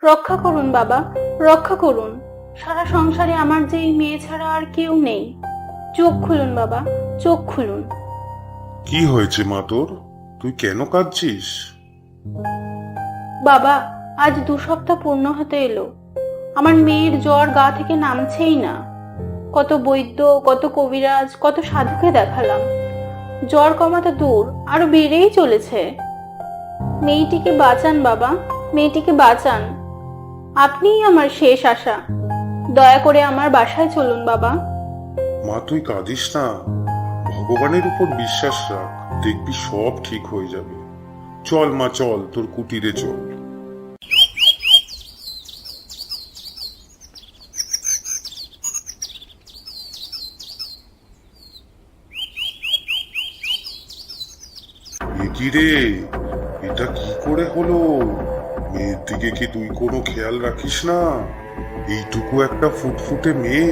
রক্ষা করুন বাবা, রক্ষা করুন। সারা সংসারে আমার যে এই মেয়ে ছাড়া আর কেউ নেই। চোখ খুলুন বাবা, চোখ খুলুন। কি হয়েছে মা তোর? তুই কেন কাঁদছিস? বাবা, আজ 2 সপ্তাহ পূর্ণ হতে এলো। আমার মেয়ের জ্বর গা থেকে নামছেই না। কত বৈদ্য, কত কবিরাজ, কত সাধুকে দেখালাম, জ্বর কমাতে দূর আরো বেড়েই চলেছে। মেয়েটিকে বাঁচান বাবা, মেয়েটিকে বাঁচান। আপনিই আমার শেষ আশা। দয়া করে আমার বাসায় চলুন বাবা। মা তুই কাঁদিস না, ভগবানের উপর বিশ্বাস রাখ, দেখবি সব ঠিক হয়ে যাবে। চল মা, চল তোর কুটিরে চল। কি রে, এটা কি করে হলো? মেয়ের দিকে কি তুই কোনো খেয়াল রাখিস না? এইটুকু একটা ফুটফুটে মেয়ে।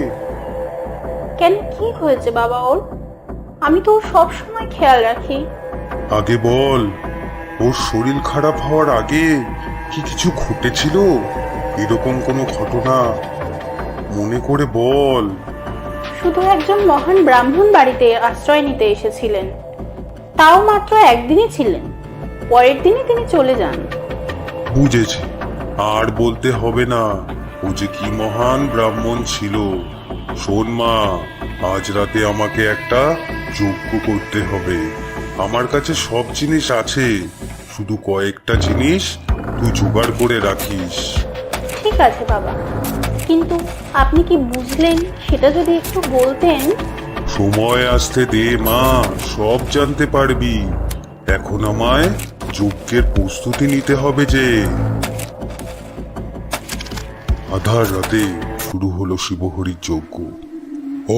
কেন, কি হয়েছে বাবা ওর? আমি তো ওর সব সময় খেয়াল রাখি। আগে বল, ওর শরীর খারাপ হওয়ার আগে কি কিছু ঘটেছিল? এরকম কোনো ঘটনা মনে করে বল। শুধু একজন মহান ব্রাহ্মণ বাড়িতে আশ্রয় নিতে এসেছিলেন, তাও মাত্র একদিনই ছিলেন। পরের দিনই তিনি চলে যান। বুঝেছি, আর বলতে হবে না ও যে কি মহান ব্রাহ্মণ ছিল। শোন মা, আজ রাতে আমাকে একটা যজ্ঞ করতে হবে। আমার কাছে সব জিনিস আছে, শুধু কয়েকটা জিনিস তুই জোগাড় করে রাখিস। ঠিক আছে বাবা, কিন্তু আপনি কি বুঝলেন সেটা যদি একটু বলতেন। সময় আসতে দে মা, সব জানতে পারবি। এখন আমায় যজ্ঞের প্রস্তুতি নিতে হবে যে। আধার রাতে শুরু হলো শিবহরির যজ্ঞ।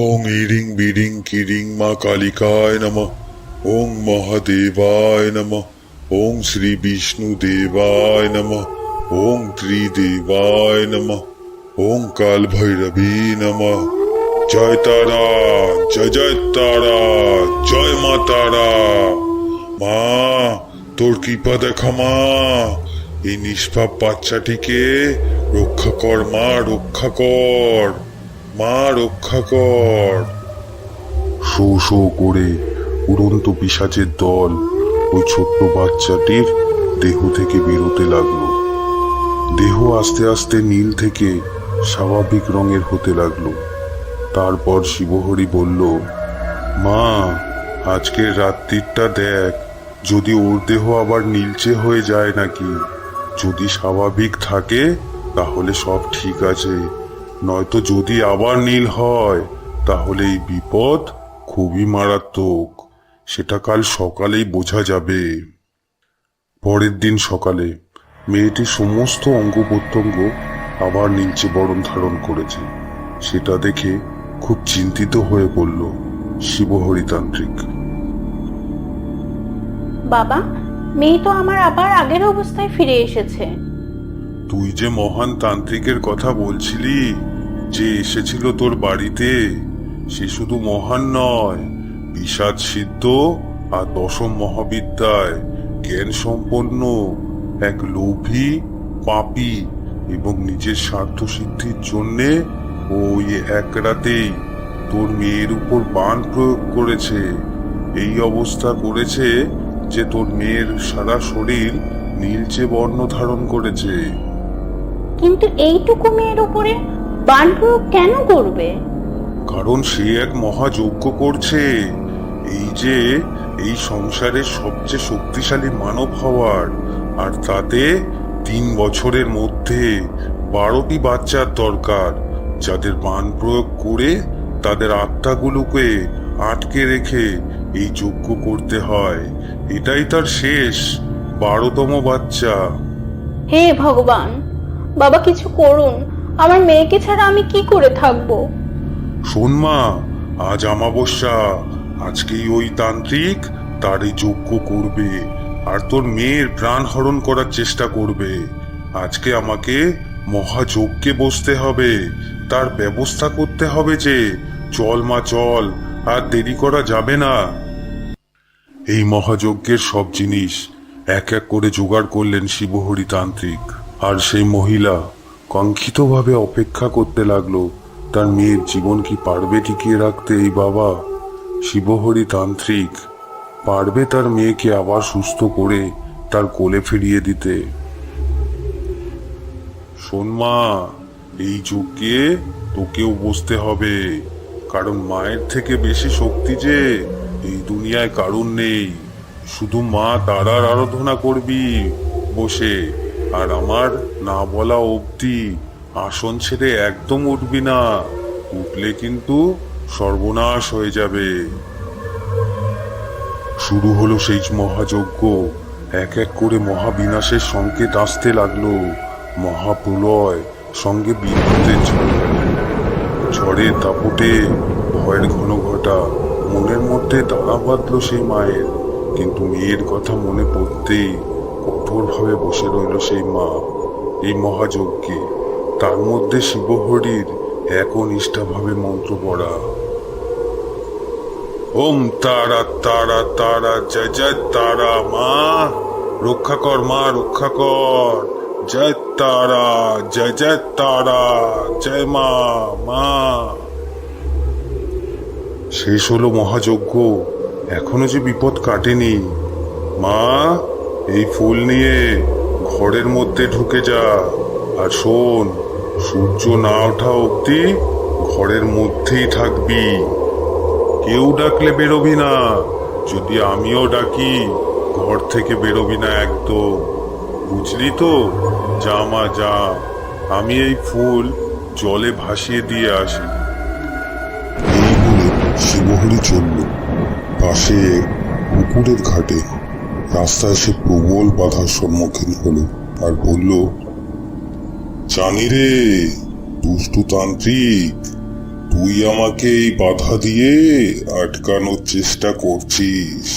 ওং ইরিং বিরিং কিরিং মা কালিকায় নমঃ। ওং মহাদেবায় নমঃ। ওং শ্রী বিষ্ণু দেবায় নমঃ। ওং ত্রিদেবায় নমঃ। ওং কাল ভৈরবী নমঃ। জয় তারা, জয় জয় তারা, জয় মা তারা। মা তোর কৃপা দেখা মা, এই নিষ্পাপ বাচ্চাটিকে রক্ষা কর মা, রক্ষা কর মা, রক্ষা কর। শো শো করে উড়ন্ত পিশাচের দল ওই ছোট্ট বাচ্চাটির দেহ থেকে বেরোতে লাগলো। দেহ আস্তে আস্তে নীল থেকে স্বাভাবিক রঙের হতে লাগলো। তারপর শিবহরি বলল, মা আজকের রাত্রিটা দেখ, যদি ওর দেহ আবার নীলচে হয়ে যায় নাকি। যদি স্বাভাবিক থাকে তাহলে সব ঠিক আছে, নয়তো যদি আবার নীল হয় তাহলে এই বিপদ খুবই মারাত্মক। সেটা কাল সকালেই বোঝা যাবে। পরের দিন সকালে মেয়েটির সমস্ত অঙ্গ প্রত্যঙ্গ আবার নীলচে বরণ ধারণ করেছে। সেটা দেখে খুব চিন্তিত হয়ে পড়ল শিবহরি তান্ত্রিক। বাবা, মেয়ে তো আমার আবার আগের অবস্থায় ফিরে এসেছে। তুই যে মহান তান্ত্রিকের কথা বলছিলি, যে এসেছিল তোর বাড়িতে, সে শুধু মহান নয়, বিষাদ সিদ্ধ আর দশম মহাবিদ্যায় জ্ঞান সম্পন্ন এক লোভী, পাপী এবং নিজের স্বার্থ সিদ্ধির জন্যে ওই এক রাতেই তোর মেয়ের উপর বাণ প্রয়োগ করেছে। এই অবস্থা করেছে যে তোর মেয়ের সারা শরীর নীলচে বর্ণ ধারণ করেছে। কিন্তু এইটুকু মেয়ের উপরে বাণ প্রয়োগ কেন করবে? কারণ সে এক মহাযজ্ঞ করছে, এই যে এই সংসারের সবচেয়ে শক্তিশালী মানব হওয়ার। আর তাতে 3 বছরের মধ্যে 12টি বাচ্চার দরকার, যাদের বাণ প্রয়োগ করে তাদের আত্মাগুলোকে আটকে রেখে এই যজ্ঞ করতে হয়। এটাই তার শেষ 12তম বাচ্চা। হে ভগবান, বাবা কিছু করুন, আমার মেয়েকে ছাড়া আমি কি করে থাকবো? শোন মা, আজ অমাবস্যা, আজকেই ওই তান্ত্রিক তার এই যজ্ঞ করবে আর তোর মেয়ের প্রাণ হরণ করার চেষ্টা করবে। আজকে আমাকে মহাযজ্ঞে বসতে হবে, তার ব্যবস্থা করতে হবে যে। চল মা চল, আর দেরি করা যাবে না। এই মহাযজ্ঞের সব জিনিস এক এক করে জোগাড় করলেন শিবহরি তান্ত্রিক। আর সেই মহিলা কাঙ্ক্ষিতভাবে অপেক্ষা করতে লাগলো তার মেয়ের জীবন কি পারবে টিকিয়ে রাখতে এই বাবা শিবহরি তান্ত্রিক, পারবে তার মেয়েকে আবার সুস্থ করে তার কোলে ফিরিয়ে দিতে। শোন মা, এই যজ্ঞে তোকেও বসতে হবে, কারণ মায়ের থেকে বেশি শক্তি যে এই দুনিয়ায় কারণ নেই। শুধু মা তারার আরাধনা করবি বসে, আর আমার না বলা অবধি আসন ছেড়ে একদম উঠবি না, উঠলে কিন্তু সর্বনাশ হয়ে যাবে। শুরু হলো সেই মহাযজ্ঞ। এক এক করে মহাবিনাশের সংকেত আসতে লাগলো, মহাপ্রলয়, সঙ্গে বিদ্যুতের ঝড়। ঝড়ের দাপটে ভয়ের ঘন ঘটা মনের মধ্যে দাঁড়া বাঁধল সেই মায়ের, কিন্তু মেয়ের কথা মনে পড়তেই কঠোরভাবে বসে রইল সেই মা এই মহাযজ্ঞে। তার মধ্যে শিবহরির একনিষ্ঠাভাবে মন্ত্র পড়া, ওম তারা তারা তারা জয় জয় তারা, মা রক্ষা কর, মা রক্ষা কর, জয় তারা, জয় জয় তারা, জয় মা, মা। শেষ হলো মহাযজ্ঞ, এখনো যে বিপদ কাটেনি। মা, এই ফুল নিয়ে ঘরের মধ্যে ঢুকে যা, আর শোন, সূর্য না ওঠা অবধি ঘরের মধ্যেই থাকবি। কেউ ডাকলে বেরোবি না, যদি আমিও ডাকি ঘর থেকে বেরোবি না একদম, বুঝলি তো? যা মা যা, আমি এই ফুল জলে ভাসিয়ে দিয়ে আসি। এই বলে শিবহরি চলল পাশে পুকুরের ঘাটে। রাস্তায় সে প্রবল বাধার সম্মুখীন হলো আর বলল, জানি রে দুষ্টু তান্ত্রিক, তুই আমাকে এই বাধা দিয়ে আটকানোর চেষ্টা করছিস।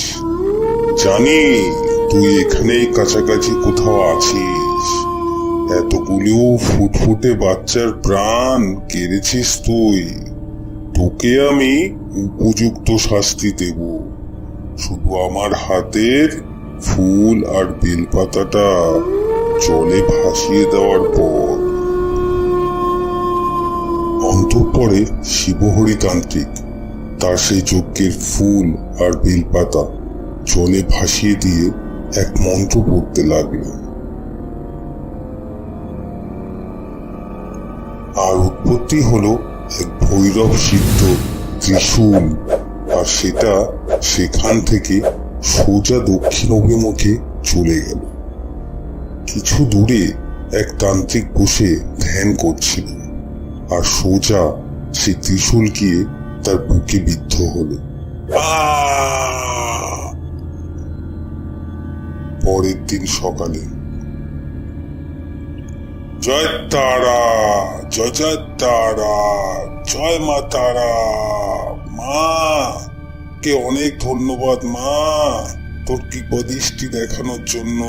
জানি তুই এখানেই কাছাকাছি কোথাও আছিস। এতগুলো ফুটফুটে বাচ্চার প্রাণ কেড়েছিস তুই, তোকে আমি উপযুক্ত শাস্তি দেব। শুধু আমার হাতের ফুল আর বেলপাতাটা জলে ভাসিয়ে দেওয়ার পর। অন্তঃপরে শিবহরি তান্ত্রিক তার সেই যজ্ঞের ফুল আর বেলপাতা জলে ভাসিয়ে দিয়ে এক মন্ত্র পড়তে লাগল। আর উৎপত্তি হলো এক ভৈরব সিদ্ধ ত্রিশূল, আর সেটা সেখান থেকে সোজা দক্ষিণ অভিমুখে চলে গেল। কিছু দূরে এক তান্ত্রিক বসে ধ্যান করছিল, আর সোজা সেই ত্রিশূল গিয়ে তার বুকে বিদ্ধ হলো। পরের দিন সকালে, জয় তারা, জয় জয় তারা, জয় মা তারা। মা কে অনেক ধন্যবাদ মা, তোর কৃপা দৃষ্টি দেখানোর জন্য।